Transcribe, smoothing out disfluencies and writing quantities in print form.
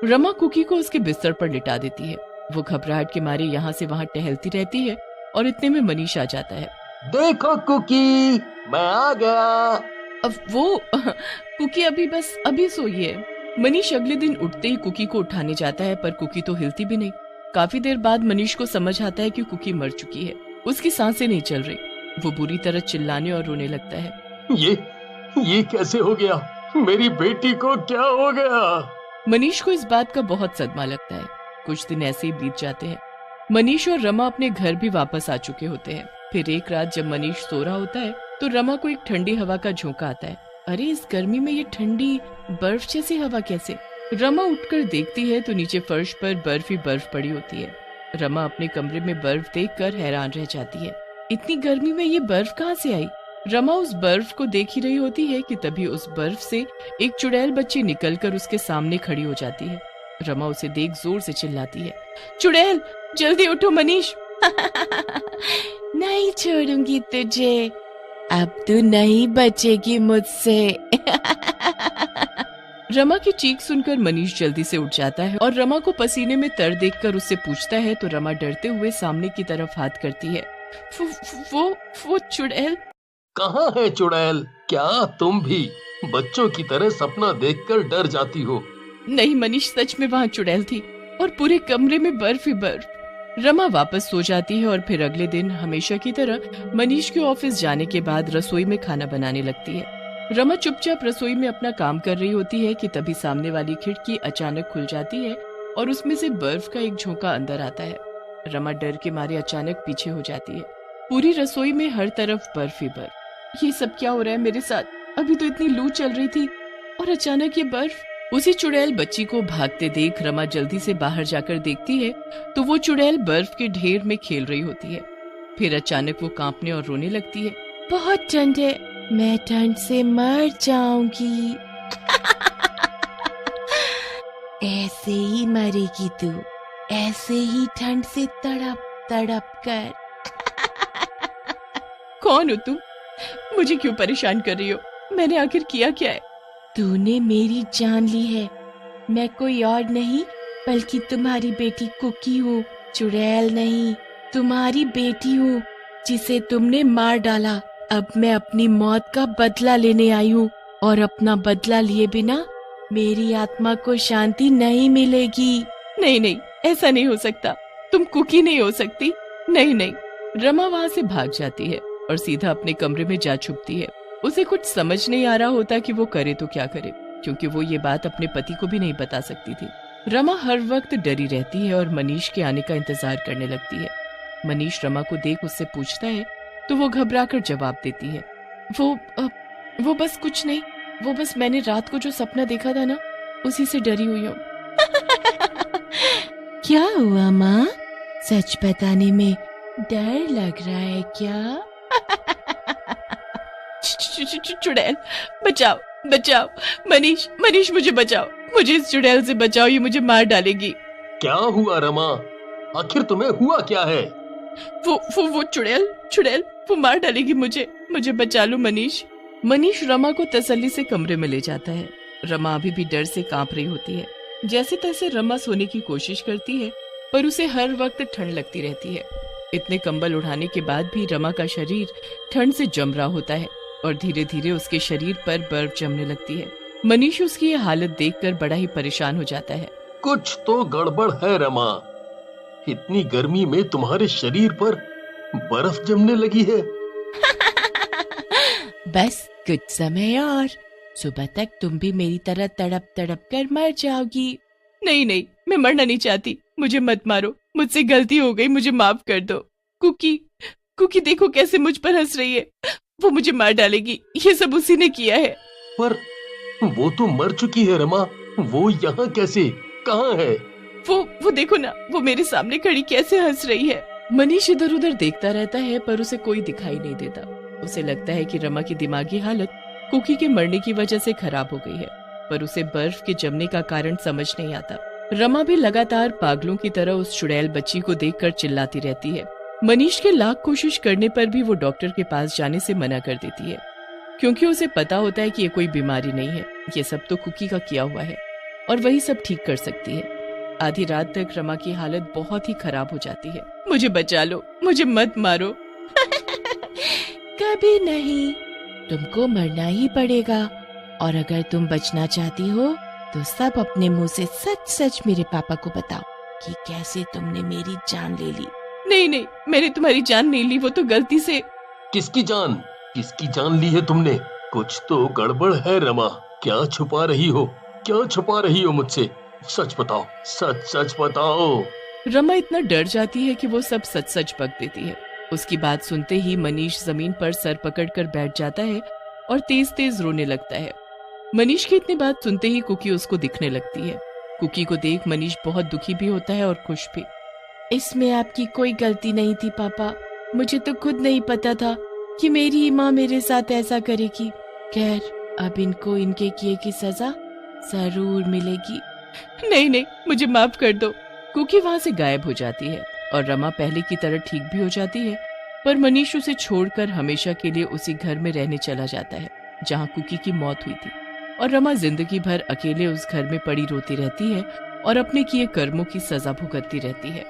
Rama cookie को उसके बिस्तर पर लिटा देती है। वो घबराहट के मारे यहाँ से वहाँ टहलती रहती है और इतने में मनीष आ जाता है। देखो कुकी, मैं आ गया। अब वो कुकी अभी सोई है। मनीष अगले दिन उठते ही कुकी को उठाने जाता है, पर कुकी तो हिलती भी नहीं। काफी देर बाद मनीष को समझ आता है कि कुकी मर चुकी है। उसकी सांसें नहीं चल रही। वो बुरी तरह चिल्लाने और रोने लगता है। ये कैसे हो गया? मेरी बेटी को क्या हो गया? मनीष को इस बात का बहुत सदमा लगता है। कुछ दिन ऐसे ही बीत जाते हैं। मनीष और रमा अपने घर भी वापस आ चुके होते हैं। फिर एक रात जब मनीष सो रहा होता है तो रमा को एक ठंडी हवा का झोंका आता है। अरे, इस गर्मी में ये ठंडी बर्फ जैसी हवा कैसे? रमा उठकर देखती है तो नीचे फर्श पर बर्फ ही बर्फ पड़ी होती है। रमा अपने कमरे में बर्फ देखकर हैरान रह जाती है। इतनी गर्मी में ये बर्फ कहाँ से आई? रमा उस बर्फ को देख ही रही होती है कि तभी उस बर्फ से एक चुड़ैल बच्ची निकलकर उसके सामने खड़ी हो जाती है। रमा उसे देख जोर से चिल्लाती है, चुड़ैल, जल्दी उठो मनीष। नहीं छोड़ूंगी तुझे, अब तू नहीं बचेगी मुझसे। रमा की चीख सुनकर मनीष जल्दी से उठ जाता है और रमा को पसीने में तर देखकर उससे पूछता है तो रमा डरते हुए सामने की तरफ हाथ करती है। वो चुड़ैल। कहाँ है चुड़ैल? क्या तुम भी बच्चों की तरह सपना देखकर डर जाती हो? नहीं मनीष, सच में वहाँ चुड़ैल थी और पूरे कमरे में बर्फ ही बर्फ। रमा वापस सो जाती है और फिर अगले दिन हमेशा की तरह मनीष के ऑफिस जाने के बाद रसोई में खाना बनाने लगती है। रमा चुपचाप रसोई में अपना काम कर रही होती है कि तभी सामने वाली खिड़की अचानक खुल जाती है और उसमें से बर्फ का एक झोंका अंदर आता है। रमा डर के मारे अचानक पीछे हो जाती है। पूरी रसोई में हर तरफ बर्फ ही बर्फ। ये सब क्या हो रहा है मेरे साथ? अभी तो इतनी लू चल रही थी और अचानक ये बर्फ। उसी चुड़ैल बच्ची को भागते देख रमा जल्दी से बाहर जाकर देखती है तो वो चुड़ैल बर्फ के ढेर में खेल रही होती है। फिर अचानक वो कांपने और रोने लगती है। बहुत ठंड है, मैं ठंड से मर जाऊंगी। ऐसे ही मरेगी तू, ऐसे ही ठंड से तड़प तड़प कर। कौन हो तुम? मुझे क्यों परेशान कर रही हो? मैंने आखिर किया क्या है? तूने मेरी जान ली है। मैं कोई और नहीं बल्कि तुम्हारी बेटी कुकी हूँ। चुड़ैल नहीं, तुम्हारी बेटी हूँ जिसे तुमने मार डाला। अब मैं अपनी मौत का बदला लेने आई हूँ और अपना बदला लिए बिना मेरी आत्मा को शांति नहीं मिलेगी। नहीं नहीं, ऐसा नहीं हो सकता। तुम कुकी नहीं हो सकती। नहीं नहीं। रमा वहाँ से भाग जाती है और सीधा अपने कमरे में जा छुपती है। उसे कुछ समझ नहीं आ रहा होता कि वो करे तो क्या करे, क्योंकि वो ये बात अपने पति को भी नहीं बता सकती थी। रमा हर वक्त डरी रहती है और मनीष के आने का इंतजार करने लगती है। मनीष रमा को देख उससे पूछता है तो वो घबराकर जवाब देती है, वो बस कुछ नहीं, वो बस मैंने रात को जो सपना देखा था ना, उसी से डरी हुई हूँ। क्या हुआ माँ? सच बताने में डर लग रहा है क्या? चुड़ैल, बचाओ बचाओ, मनीष मुझे बचाओ, मुझे इस चुड़ैल से बचाओ, ये मुझे मार डालेगी। क्या हुआ रमा? आखिर तुम्हें हुआ क्या है? वो चुड़ैल वो मार डालेगी मुझे बचा लो मनीष रमा को तसल्ली से कमरे में ले जाता है। रमा अभी भी डर से कांप रही होती है। जैसे तैसे रमा सोने की कोशिश करती है पर उसे हर वक्त ठंड लगती रहती है। इतने कंबल उड़ाने के बाद भी रमा का शरीर ठंड से जम रहा होता है और धीरे धीरे उसके शरीर पर बर्फ जमने लगती है। मनीष उसकी ये हालत देखकर बड़ा ही परेशान हो जाता है। कुछ तो गड़बड़ है रमा। इतनी गर्मी में तुम्हारे शरीर पर बर्फ जमने लगी है। बस कुछ समय और, सुबह तक तुम भी मेरी तरह तड़प तड़प कर मर जाओगी। नहीं, मैं मरना नहीं चाहती, मुझे मत मारो, मुझसे गलती हो गई, मुझे माफ कर दो। कुकी देखो कैसे मुझ पर हंस रही है, वो मुझे मार डालेगी, ये सब उसी ने किया है। पर वो तो मर चुकी है रमा, वो यहाँ कैसे, कहाँ है? वो देखो ना, वो मेरे सामने खड़ी कैसे हंस रही है। मनीष इधर उधर देखता रहता है पर उसे कोई दिखाई नहीं देता। उसे लगता है कि रमा की दिमागी हालत कुकी के मरने की वजह से खराब हो गई है, पर उसे बर्फ के जमने का कारण समझ नहीं आता। रमा भी लगातार पागलों की तरह उस चुड़ैल बच्ची को देखकर चिल्लाती रहती है। मनीष के लाख कोशिश करने पर भी वो डॉक्टर के पास जाने से मना कर देती है, क्योंकि उसे पता होता है कि ये कोई बीमारी नहीं है, ये सब तो कुकी का किया हुआ है। और वही सब ठीक कर सकती है। आधी रात तक रमा की हालत बहुत ही खराब हो जाती है। मुझे बचा लो, मुझे मत मारो। कभी नहीं, तुमको मरना ही पड़ेगा, और अगर तुम बचना चाहती हो तो सब अपने मुंह से सच सच मेरे पापा को बताओ कि कैसे तुमने मेरी जान ले ली। नहीं नहीं, मैंने तुम्हारी जान नहीं ली, वो तो गलती से। किसकी जान ली है तुमने? कुछ तो गड़बड़ है रमा। क्या छुपा रही हो मुझसे? सच बताओ, सच बताओ। रमा इतना डर जाती है कि वो सब सच सच बक देती है। उसकी बात सुनते ही मनीष जमीन पर सर पकड़कर बैठ जाता है और तेज तेज रोने लगता है। मनीष की इतनी बात सुनते ही कुकी उसको दिखने लगती है। कुकी को देख मनीष बहुत दुखी भी होता है और खुश भी। इसमें आपकी कोई गलती नहीं थी पापा, मुझे तो खुद नहीं पता था कि मेरी माँ मेरे साथ ऐसा करेगी। खैर, अब इनको इनके किए की सजा जरूर मिलेगी। नहीं, मुझे माफ कर दो। कुकी वहां से गायब हो जाती है और रमा पहले की तरह ठीक भी हो जाती है, पर मनीष उसे छोड़कर हमेशा के लिए उसी घर में रहने चला जाता है जहाँ कुकी की मौत हुई थी। और रमा जिंदगी भर अकेले उस घर में पड़ी रोती रहती है और अपने किए कर्मों की सजा भुगतती रहती है।